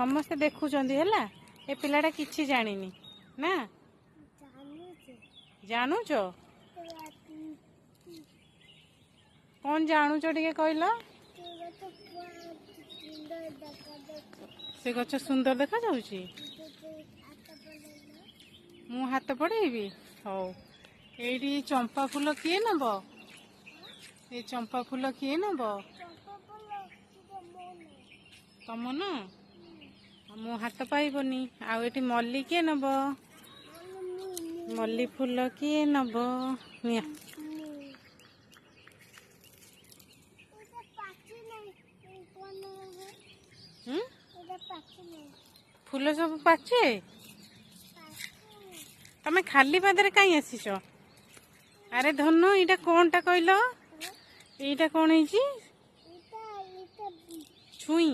समस्ते देखुचंदी हैला ए पिलाटा किछि जानिनी ना जानुच कौन जानुच टिके कहलो से गछ सुंदर देखा जाउची मु हाथ पड़ेबी हौ एडी चंपा फूल किए नब ए चंपा फूल किए नब तम न मो हाथ पाइबनी आउ एटी मल्ली किए नब मल्ली फूल किए नब निया फूल सब पाचे तमें खाली पादरे कहीं आसीच अरे धनु इटा कौन टा कहलो एटा कौन है छुई